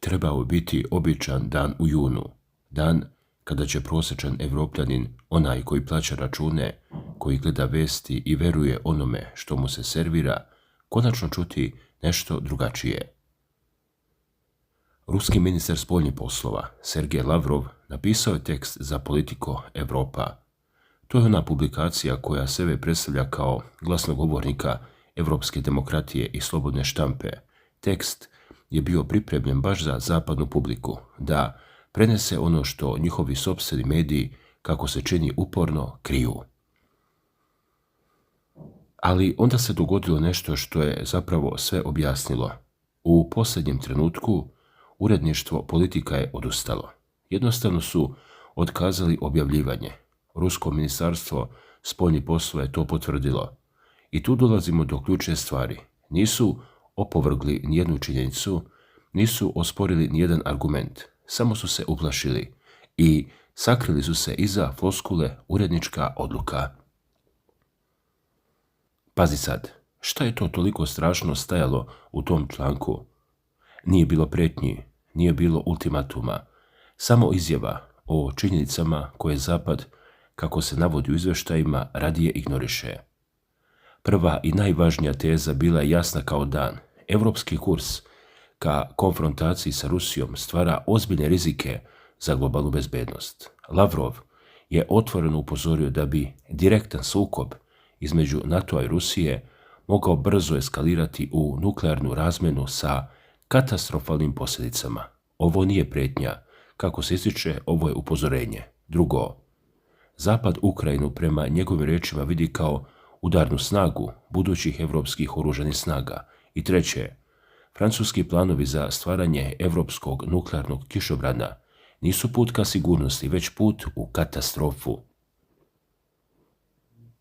trebao biti običan dan u junu, dan kada će prosječan Evropljanin, onaj koji plaća račune, koji gleda vesti i veruje onome što mu se servira, konačno čuti nešto drugačije. Ruski ministar spoljnih poslova, Sergej Lavrov, napisao je tekst za Politico Europa. To je ona publikacija koja sebe predstavlja kao glasnogovornika evropske demokratije i slobodne štampe. Tekst je bio pripremljen baš za zapadnu publiku, da prenese ono što njihovi sopstveni mediji, kako se čini uporno, kriju. Ali onda se dogodilo nešto što je zapravo sve objasnilo. U posljednjem trenutku uredništvo Politika je odustalo. Jednostavno su otkazali objavljivanje. Rusko ministarstvo spoljnih poslova je to potvrdilo. I tu dolazimo do ključne stvari. Nisu opovrgli nijednu činjenicu, nisu osporili nijedan argument, samo su se uplašili i sakrili su se iza floskule urednička odluka. Pazi sad, šta je to toliko strašno stajalo u tom članku? Nije bilo prijetnji, nije bilo ultimatuma, samo izjava o činjenicama koje Zapad, kako se navodi u izvještajima, radije ignoriše. Prva i najvažnija teza bila je jasna kao dan. Evropski kurs ka konfrontaciji sa Rusijom stvara ozbiljne rizike za globalnu bezbednost. Lavrov je otvoreno upozorio da bi direktan sukob između NATO-a i Rusije mogao brzo eskalirati u nuklearnu razmjenu sa katastrofalnim posljedicama. Ovo nije prijetnja, kako se ističe, ovo je upozorenje. Drugo, Zapad Ukrajinu prema njegovim riječima vidi kao udarnu snagu budućih evropskih oružanih snaga. I treće, francuski planovi za stvaranje evropskog nuklearnog kišobrana nisu put ka sigurnosti, već put u katastrofu.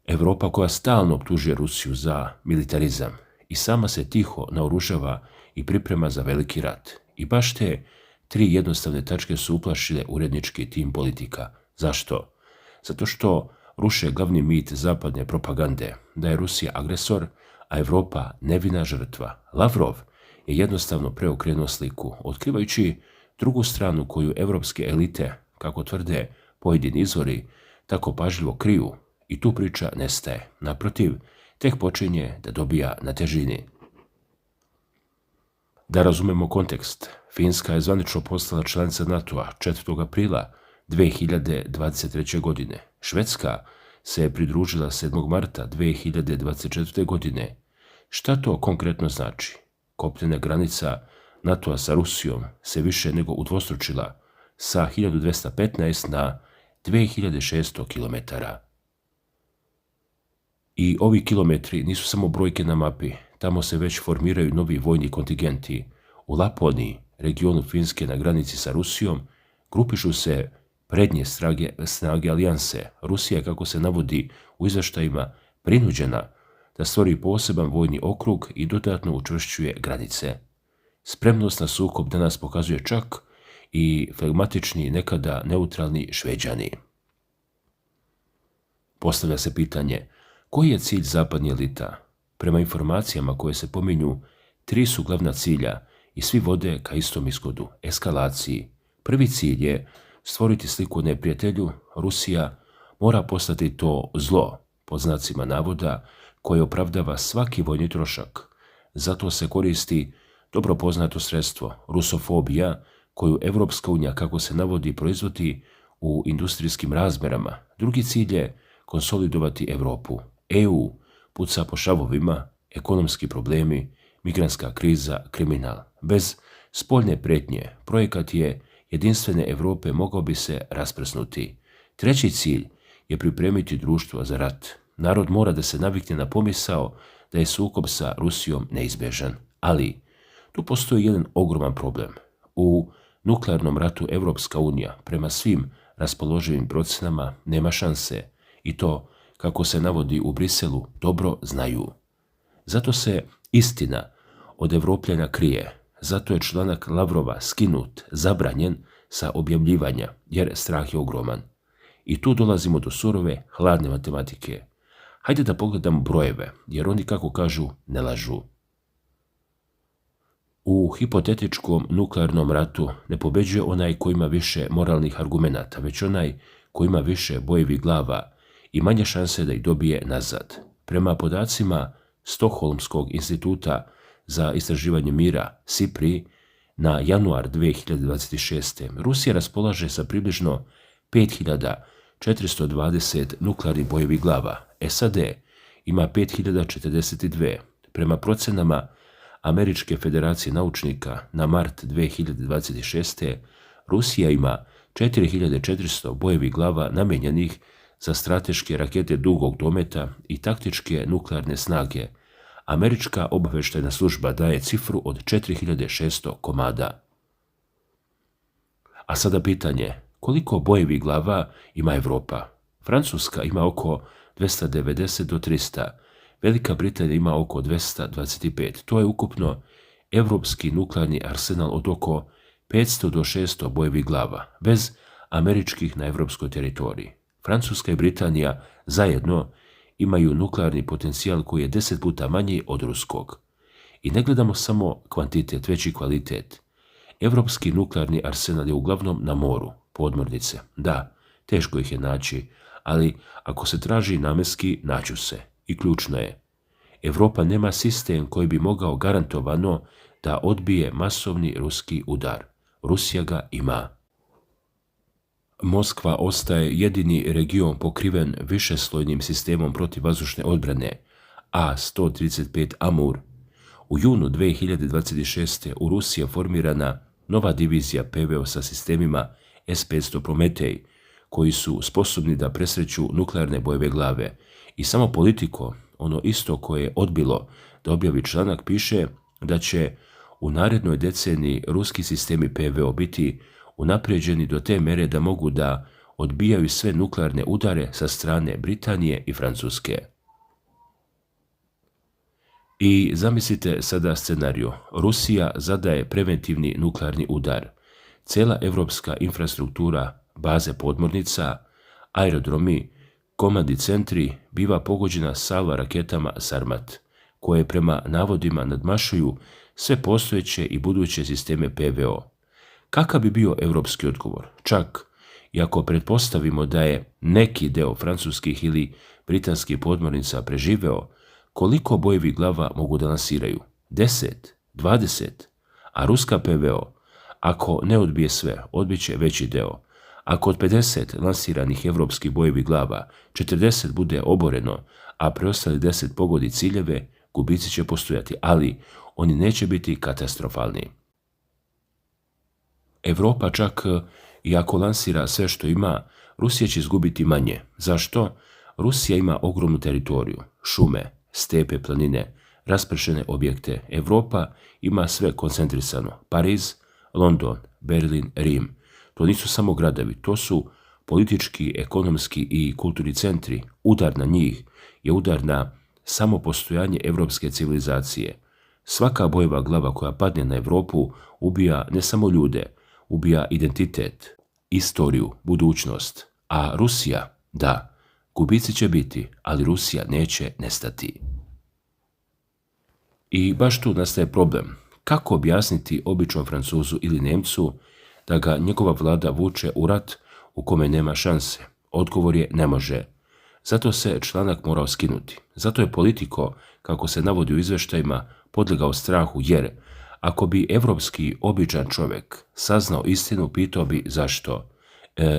Europa koja stalno optužuje Rusiju za militarizam i sama se tiho naoružava i priprema za veliki rat. I baš te tri jednostavne tačke su uplašile urednički tim Politika. Zašto? Zato što ruše glavni mit zapadne propagande, da je Rusija agresor, a Europa nevina žrtva. Lavrov je jednostavno preokrenuo sliku, otkrivajući drugu stranu koju evropske elite, kako tvrde pojedini izvori, tako pažljivo kriju, i tu priča nestaje. Naprotiv, tek počinje da dobija na težini. Da razumemo kontekst, Finska je zvanično postala članica NATO-a 4. aprila 2023. godine. Švedska se je pridružila 7. marta 2024. godine. Šta to konkretno znači? Kopnena granica NATO-a sa Rusijom se više nego udvostručila sa 1215 na 2600 km. I ovi kilometri nisu samo brojke na mapi, tamo se već formiraju novi vojni kontingenti. U Laponiji, regionu Finske na granici sa Rusijom, grupišu se prednje snage alijanse. Rusija, kako se navodi u izvještajima, prinuđena da stvori poseban vojni okrug i dodatno učvršćuje granice. Spremnost na sukob danas pokazuje čak i flegmatični, nekada neutralni Šveđani. Postavlja se pitanje, koji je cilj zapadnih elita? Prema informacijama koje se pominju, tri su glavna cilja i svi vode ka istom ishodu, eskalaciji. Prvi cilj je stvoriti sliku o neprijatelju. Rusija mora postati to zlo, pod znacima navoda, koje opravdava svaki vojni trošak. Zato se koristi dobro poznato sredstvo, rusofobija, koju Evropska unija, kako se navodi, proizvodi u industrijskim razmerama. Drugi cilj je konsolidovati Europu. EU puca po šavovima, ekonomski problemi, migrantska kriza, kriminal. Bez spoljne prijetnje, projekat je jedinstvene Europe mogao bi se rasprsnuti. Treći cilj je pripremiti društvo za rat. Narod mora da se navikne na pomisao da je sukob sa Rusijom neizbježan. Ali tu postoji jedan ogroman problem. U nuklearnom ratu Evropska unija, prema svim raspoloživim procenama, nema šanse. I to, kako se navodi u Briselu, dobro znaju. Zato se istina od Evropljana krije. Zato je članak Lavrova skinut, zabranjen sa objavljivanja, jer strah je ogroman. I tu dolazimo do surove, hladne matematike. Hajde da pogledamo brojeve, jer oni, kako kažu, ne lažu. U hipotetičkom nuklearnom ratu ne pobeđuje onaj koji ima više moralnih argumenata, već onaj koji ima više bojevih glava i manje šanse da ih dobije nazad. Prema podacima Stokholmskog instituta za istraživanje mira, SIPRI, na januar 2026. Rusija raspolaže sa približno 5420 nuklearnih bojevih glava. SAD ima 5042. Prema procenama Američke federacije naučnika na mart 2026. Rusija ima 4400 bojevih glava namijenjenih za strateške rakete dugog dometa i taktičke nuklearne snage. Američka obavještajna služba daje cifru od 4600 komada. A sada pitanje, koliko bojevih glava ima Evropa? Francuska ima oko 290 do 300, Velika Britanija ima oko 225. To je ukupno evropski nuklearni arsenal od oko 500 do 600 bojevih glava, bez američkih na evropskoj teritoriji. Francuska i Britanija zajedno imaju nuklearni potencijal koji je 10 puta manji od ruskog. I ne gledamo samo kvantitet, već i kvalitet. Evropski nuklearni arsenal je uglavnom na moru, podmornice. Da, teško ih je naći, ali ako se traži namenski, nađu se. I ključno je, Evropa nema sistem koji bi mogao garantovano da odbije masovni ruski udar. Rusija ga ima. Moskva ostaje jedini region pokriven višeslojnim sistemom protivvazdušne odbrane A-135 Amur. U junu 2026. u Rusiji je formirana nova divizija PVO sa sistemima S-500 Prometej, koji su sposobni da presreću nuklearne bojeve glave. I samo Politico, ono isto koje je odbilo da objavi članak, piše da će u narednoj deceniji ruski sistemi PVO biti unaprijeđeni do te mere da mogu da odbijaju sve nuklearne udare sa strane Britanije i Francuske. I zamislite sada scenariju. Rusija zadaje preventivni nuklearni udar. Cela evropska infrastruktura, baze podmornica, aerodromi, komandni centri biva pogođena salva raketama Sarmat, koje prema navodima nadmašuju sve postojeće i buduće sisteme PVO. Kakav bi bio evropski odgovor? Čak i ako pretpostavimo da je neki deo francuskih ili britanskih podmornica preživeo, koliko bojevih glava mogu da lansiraju? 10, 20, a ruska PVO, ako ne odbije sve, odbiće veći deo. Ako od 50 lansiranih evropskih bojevih glava 40 bude oboreno, a preostali 10 pogodi ciljeve, gubici će postojati, ali oni neće biti katastrofalni. Evropa čak i ako lansira sve što ima, Rusija će izgubiti manje. Zašto? Rusija ima ogromnu teritoriju, šume, stepe, planine, raspršene objekte. Evropa ima sve koncentrisano. Pariz, London, Berlin, Rim. To nisu samo gradovi, to su politički, ekonomski i kulturni centri. Udar na njih je udar na samo postojanje evropske civilizacije. Svaka bojeva glava koja padne na Evropu ubija ne samo ljude, ubija identitet, istoriju, budućnost. A Rusija, da, gubici će biti, ali Rusija neće nestati. I baš tu nastaje problem. Kako objasniti običnom Francuzu ili Nemcu da ga njegova vlada vuče u rat u kome nema šanse? Odgovor je ne može. Zato se članak morao skinuti. Zato je Politico, kako se navodi u izveštajima, podlegao strahu, jer ako bi evropski običan čovjek saznao istinu, pitao bi zašto.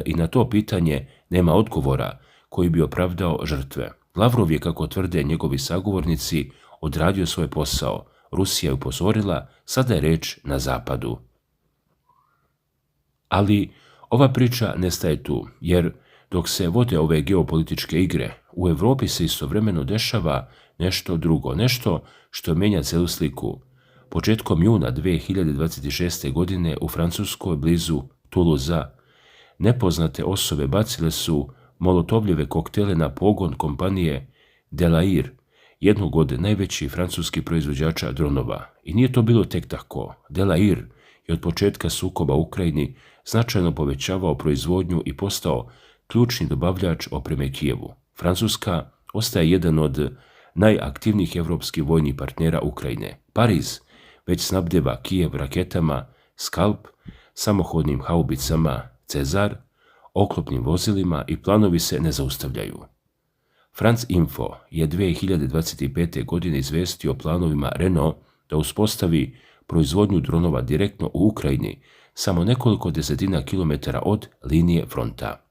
I na to pitanje nema odgovora koji bi opravdao žrtve. Lavrov je, kako tvrde njegovi sagovornici, odradio svoj posao. Rusija je upozorila, sada je reč na zapadu. Ali ova priča ne staje tu, jer dok se vode ove geopolitičke igre, u Evropi se istovremeno dešava nešto drugo, nešto što mijenja celu sliku. Početkom juna 2026. godine u Francuskoj blizu Toulousea nepoznate osobe bacile su molotovljeve koktele na pogon kompanije Delair, jednog od najvećih francuskih proizvođača dronova. I nije to bilo tek tako. Delair je od početka sukoba u Ukrajini značajno povećavao proizvodnju i postao ključni dobavljač opreme Kijevu. Francuska ostaje jedan od najaktivnijih evropskih vojnih partnera Ukrajine. Pariz već snabdeva Kijev raketama Skalp, samohodnim haubicama Cezar, oklopnim vozilima i planovi se ne zaustavljaju. France Info je 2025. godine izvestio o planovima Renault da uspostavi proizvodnju dronova direktno u Ukrajini, samo nekoliko desetina kilometara od linije fronta.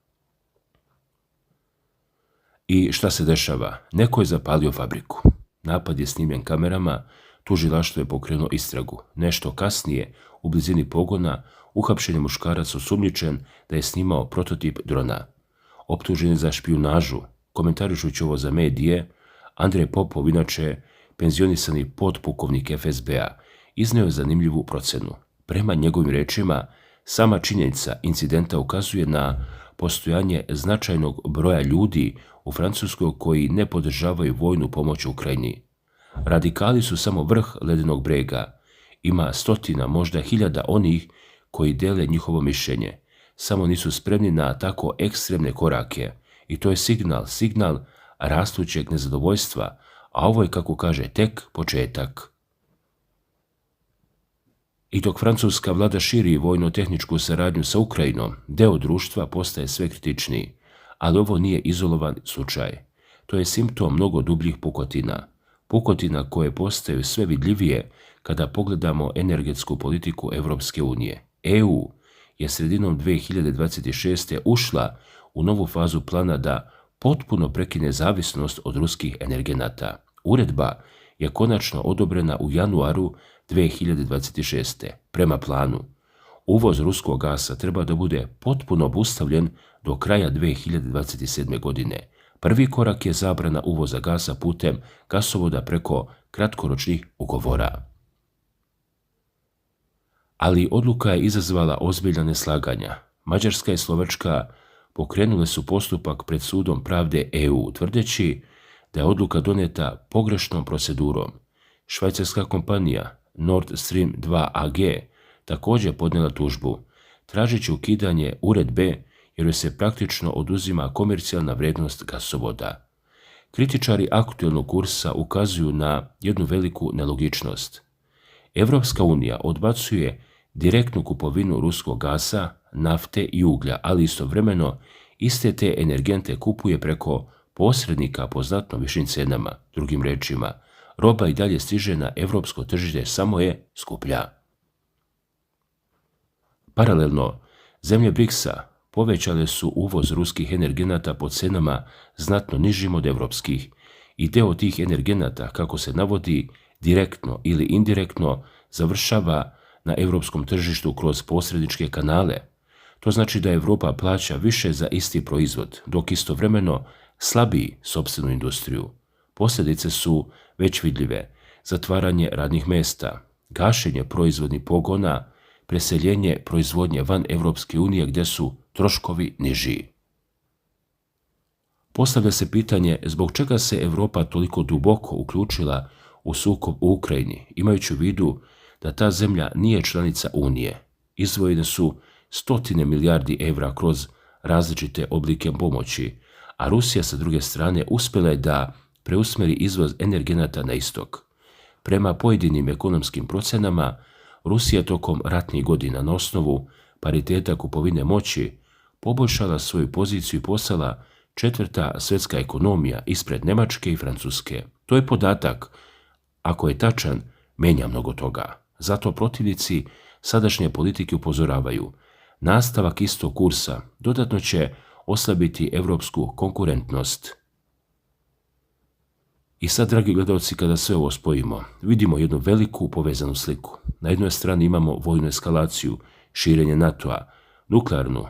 I šta se dešava? Neko je zapalio fabriku. Napad je snimljen kamerama, tužilaštvo je pokrenulo istragu. Nešto kasnije, u blizini pogona, uhapšen je muškarac osumnjičen da je snimao prototip drona. Optužen je za špijunažu. Komentarišući ovo za medije, Andrej Popov, inače penzionisani potpukovnik FSB-a, iznio je zanimljivu procenu. Prema njegovim rečima, sama činjenica incidenta ukazuje na postojanje značajnog broja ljudi u Francuskoj koji ne podržavaju vojnu pomoć Ukrajini. Radikali su samo vrh ledenog brega. Ima stotina, možda hiljada onih koji dele njihovo mišljenje. Samo nisu spremni na tako ekstremne korake. I to je signal rastućeg nezadovoljstva, a ovo je, kako kaže, tek početak. I dok francuska vlada širi vojno-tehničku saradnju sa Ukrajinom, deo društva postaje sve kritičniji, ali ovo nije izolovan slučaj. To je simptom mnogo dubljih pukotina. Pukotina koje postaju sve vidljivije kada pogledamo energetsku politiku Evropske unije. EU je sredinom 2026. ušla u novu fazu plana da potpuno prekine zavisnost od ruskih energenata. Uredba je konačno odobrena u januaru 2026. Prema planu, uvoz ruskog gasa treba da bude potpuno obustavljen do kraja 2027. godine. Prvi korak je zabrana uvoza gasa putem gasovoda preko kratkoročnih ugovora. Ali odluka je izazvala ozbiljna neslaganja. Mađarska i Slovačka pokrenule su postupak pred sudom pravde EU, tvrdeći da je odluka doneta pogrešnom procedurom. Švajcarska kompanija Nord Stream 2 AG također podnijela tužbu, tražeći ukidanje uredbe jer joj se praktično oduzima komercijalna vrijednost gasovoda. Kritičari aktuelnog kursa ukazuju na jednu veliku nelogičnost. Evropska unija odbacuje direktnu kupovinu ruskog gasa, nafte i uglja, ali istovremeno iste te energente kupuje preko posrednika po znatno višim cenama. Drugim rečima, roba i dalje stiže na evropsko tržište, samo je skuplja. Paralelno, zemlje BRICS-a povećale su uvoz ruskih energenata po cenama znatno nižim od evropskih i deo tih energenata, kako se navodi, direktno ili indirektno završava na evropskom tržištu kroz posredničke kanale. To znači da Evropa plaća više za isti proizvod, dok istovremeno slabiji sopstvenu industriju. Posljedice su već vidljive: zatvaranje radnih mesta, gašenje proizvodnih pogona, preseljenje proizvodnje van Evropske unije gdje su troškovi niži. Postavlja se pitanje zbog čega se Evropa toliko duboko uključila u sukob u Ukrajini, imajući u vidu da ta zemlja nije članica Unije. Izdvojene su stotine milijardi evra kroz različite oblike pomoći, a Rusija sa druge strane uspjela je da preusmeri izvoz energenata na istok. Prema pojedinim ekonomskim procenama, Rusija tokom ratnih godina na osnovu pariteta kupovine moći poboljšala svoju poziciju i postala četvrta svjetska ekonomija ispred Njemačke i Francuske. To je podatak, ako je tačan, menja mnogo toga. Zato protivnici sadašnje politike upozoravaju: nastavak istog kursa dodatno će oslabiti evropsku konkurentnost. I sad, dragi gledalci, kada sve ovo spojimo, vidimo jednu veliku povezanu sliku. Na jednoj strani imamo vojnu eskalaciju, širenje NATO-a, nuklearnu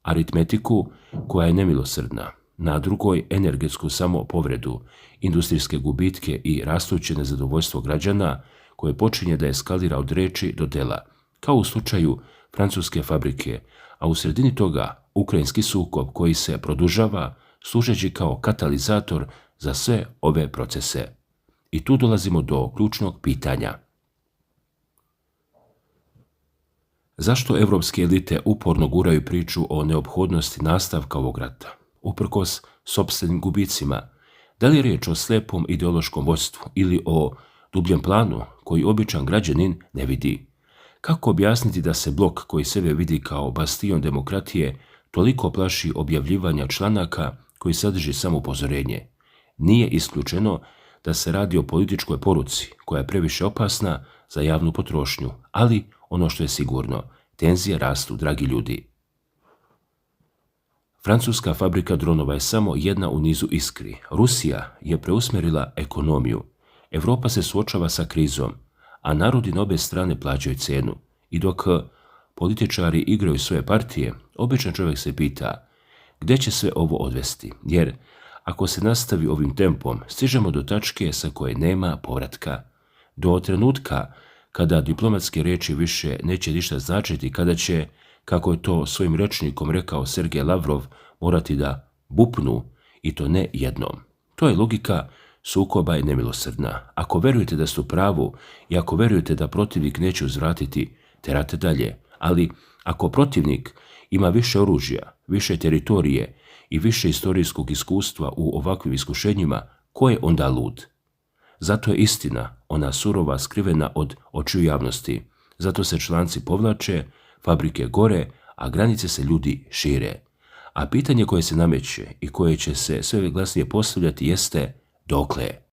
aritmetiku koja je nemilosrdna, na drugoj energetsku samopovredu, industrijske gubitke i rastuće nezadovoljstvo građana koje počinje da eskalira od reči do dela, kao u slučaju francuske fabrike, a u sredini toga ukrajinski sukob koji se produžava, služeći kao katalizator za sve ove procese. I tu dolazimo do ključnog pitanja. Zašto evropske elite uporno guraju priču o neophodnosti nastavka ovog rata, uprkos sopstvenim gubicima? Da li je riječ o slepom ideološkom vodstvu ili o dubljem planu koji običan građanin ne vidi. Kako objasniti da se blok koji sebe vidi kao bastion demokratije toliko plaši objavljivanja članaka koji sadrži samo upozorenje? Nije isključeno da se radi o političkoj poruci koja je previše opasna za javnu potrošnju, ali ono što je sigurno, tenzije rastu, dragi ljudi. Francuska fabrika dronova je samo jedna u nizu iskri. Rusija je preusmjerila ekonomiju. Europa se suočava sa krizom, a narodi na obje strane plaćaju cenu. I dok političari igraju svoje partije, običan čovjek se pita gdje će sve ovo odvesti, jer ako se nastavi ovim tempom, stižemo do tačke sa koje nema povratka. Do trenutka kada diplomatske riječi više neće ništa značiti, kada će, kako je to svojim rečnikom rekao Sergej Lavrov, morati da bupnu, i to ne jednom. To je logika sukoba i nemilosrdna. Ako verujete da ste u pravu i ako verujete da protivnik neće uzvratiti, terate dalje. Ali ako protivnik ima više oružja, više teritorije i više istorijskog iskustva u ovakvim iskušenjima, ko je onda lud? Zato je istina, ona surova, skrivena od očiju javnosti. Zato se članci povlače, fabrike gore, a granice se ljudi šire. A pitanje koje se nameće i koje će se sve glasnije postavljati jeste dokle?